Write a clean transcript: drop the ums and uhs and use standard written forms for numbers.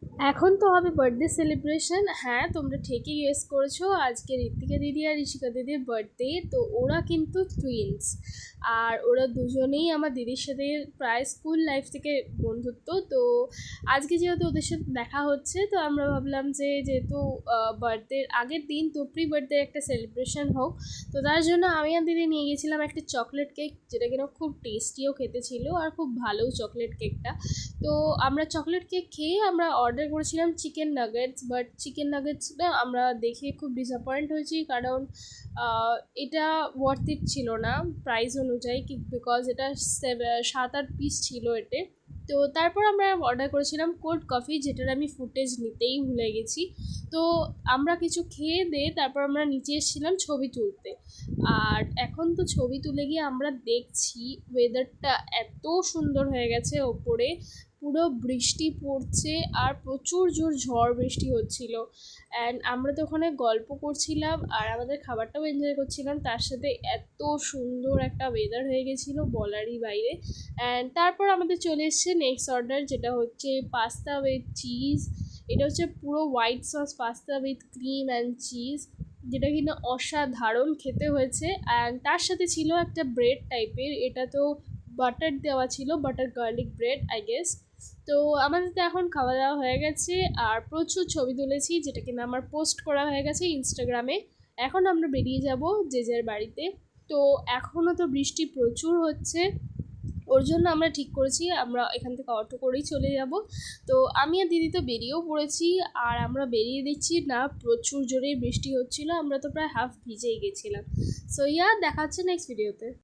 এখন তো হবে বার্থডে সেলিব্রেশন। হ্যাঁ, তোমরা ঠিকই গেস করেছো, আজকে ঋত্বিকা দিদি আর ঋষিকা দিদির বার্থডে। তো ওরা কিন্তু টুইন্স, আর ওরা দুজনেই আমার দিদির সাথে প্রায় স্কুল লাইফ থেকে বন্ধুত্ব। তো আজকে যেহেতু ওদের সাথে দেখা হচ্ছে, তো আমরা ভাবলাম যে যেহেতু বার্থডের আগের দিন তো প্রি বার্থডে একটা সেলিব্রেশন হোক। তো তার জন্য আমি আর দিদি নিয়ে গেছিলাম একটা চকলেট কেক, যেটা কিনা খুব টেস্টিও খেতে ছিল আর খুব ভালোও চকলেট কেকটা। তো আমরা চকলেট কেক খেয়ে আমরা অর্ডার করেছিলাম চিকেন নাগেটস, বাট চিকেন নাগেটসটা আমরা দেখে খুব ডিসঅ্যাপয়েন্ট হয়েছি, কারণ এটা ওয়ার্থ ইট ছিল না প্রাইস অনুযায়ী, বিকজ এটা 7-8 পিস ছিল এতে। তো তারপর আমরা অর্ডার করেছিলাম কোল্ড কফি, যেটার আমি ফুটেজ নিতেই ভুলে গেছি। তো আমরা কিছু খেয়ে দিয়ে তারপর আমরা নিচে এসেছিলাম ছবি তুলতে। আর এখন তো ছবি তুলে গিয়ে আমরা দেখছি ওয়েদারটা এত সুন্দর হয়ে গেছে ওপরে, পুরো বৃষ্টি পড়ছে আর প্রচুর জোর ঝড় বৃষ্টি হচ্ছিল। অ্যান্ড আমরা তো ওখানে গল্প করছিলাম আর আমাদের খাবারটাও এনজয় করছিলাম, তার সাথে এত সুন্দর একটা ওয়েদার হয়ে গেছিলো বলারই বাইরে। অ্যান্ড তারপর আমাদের চলে এসছে নেক্সট অর্ডার, যেটা হচ্ছে পাস্তা উইথ চিজ। এটা হচ্ছে পুরো white sauce pasta with cream and cheese, যেটা কিনা অসাধারণ খেতে হয়েছে। অ্যান্ড তার সাথে ছিল একটা ব্রেড টাইপের, এটা তো বাটার দেওয়া ছিল, butter garlic bread I guess. তো আমাদের তো এখন খাওয়া দাওয়া হয়ে গেছে আর প্রচুর ছবি তুলেছি, যেটা কিনা আমার পোস্ট করা হয়ে গেছে ইনস্টাগ্রামে। এখন আমরা বেরিয়ে যাব যে যার বাড়িতে। তো এখনও তো বৃষ্টি প্রচুর হচ্ছে, ওর জন্য আমরা ঠিক করেছি আমরা এখান থেকে অটো করেই চলে যাব। তো আমি আর দিদি তো বেরিয়েও পড়েছি, আর আমরা বেরিয়ে দিচ্ছি না, প্রচুর জোরে বৃষ্টি হচ্ছিল, আমরা তো প্রায় হাফ ভিজেই গেছিলাম। সো দেখা হচ্ছে নেক্সট ভিডিওতে।